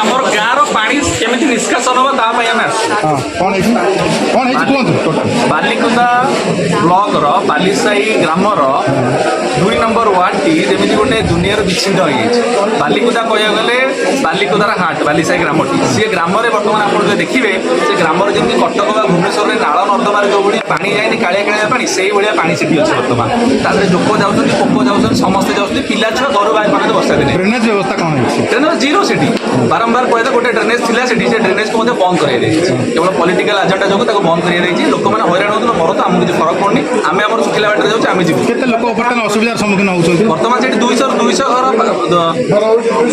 আমার গাঁর পানি কেমিতি নিষ্কাশন হব তা আমি বালিকুদা ব্লকর বালিসাই গ্রামর 2 নম্বর ওয়ার্ডটি যেমি গোটে দুনিয়ার বিচ্ছিন্ন হয়ে যাচ্ছে। বালিকুদা কয়া গেলে বালিকুদার হাট বালিসাই গ্রামটি সে গ্রামে বর্তমান আপনার দেখবে সে গ্রামর যেমনি কটক বা ভুবনেশ্বরের নাল নর্দমার যেভাবে পানি যায়নি কাଳିଆ কাଳିଆ পানি সেইভাবে পানি সেটি আছে বর্তমান তাদের জোক যাচ্ছেন পোক যাচ্ছেন সমস্তে যাচ্ছেন পিলা ছুয়া ঘর বাইরে পানি বসা দেবে। ড্রেনেজ ব্যবস্থা কম হয়েছে? ড্রেনেজ জিরো সেটি বারম্বার কয়ে গোটে ড্রেনেজ ଥିଲା সেটি সে ড্রেনেজকে মধ্যে বন্ধ করাই দিয়েছে কেবল পলিটিকাল এজেন্ডা যোଗୁଁ তাকে বন্ধ করাই দিয়েছি। ଲୋକମାନେ ହଇରାଣ ହେଉଥିଲେ ମରନ୍ତୁ ଆମକୁ କିଛି ଫରକ ପଡ଼ୁନି ଆମେ ଆମର ଶୁଖିଲା ବାଟରେ ଯାଉଛୁ ଆମେ ଯିବୁ। କେତେ ଲୋକ ବର୍ତ୍ତମାନ ଅସୁବିଧାର ସମ୍ମୁଖୀନ ହେଉଛନ୍ତି? ବର୍ତ୍ତମାନ ସେଠି 200 ଘର ଘର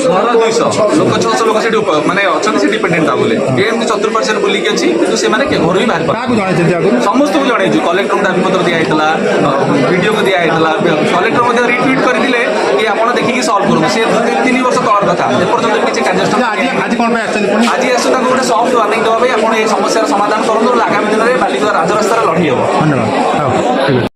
200 ଲୋକ 600 ଲୋକ ସେଠି ମାନେ ଅଛନ୍ତି ସେ ଡିପେଣ୍ଡେଣ୍ଟ ତା ବୋଲି ଏମିତି ଚତୁଃପାର୍ଶ୍ୱରେ ବୁଲିକି ଅଛି କିନ୍ତୁ ସେମାନେ ଘରୁ ହିଁ ବାହାରି କାହାକୁ ଜଣାଇଛନ୍ତି ଆଗରୁ? ସମସ୍ତଙ୍କୁ ଜଣେଇଛୁ କଲେକ୍ଟରଙ୍କୁ ଦାବିପତ୍ର ଦିଆହେଇଥିଲା ଭିଡ଼ିଓକୁ ଦିଆହେଇଥିଲା କଲେକ୍ଟର ମଧ୍ୟ ରିଟ୍ୱିଟ୍ କରିଥିଲେ କି ଆପଣ ଦେଖିକି ସଲ୍ଭ କରନ୍ତୁ। ସେ 2-3 ବର୍ଷ ତଳର କଥା ଏପର୍ଯ୍ୟନ୍ତ କିଛି କାର୍ଯ୍ୟାନୁଷ୍ଠାନ ଆଜି କ'ଣ ପାଇଁ ଆସିଛନ୍ତି? ଆଜି ଆସୁ ତାଙ୍କୁ ଗୋଟେ ସଫ୍ଟ ୱାର୍ଣ୍ଣିଂ ଦେବା ପାଇଁ ଆପଣ এই ସମସ୍ୟାର ସମାଧାନ କରନ୍ତୁ। ଆଗାମୀ ଦିନରେ ବାଲିକୁଦା ରାଜରାସ୍ତାରେ ଲଢ଼େଇ ହେବ। ଧନ୍ୟବାଦ।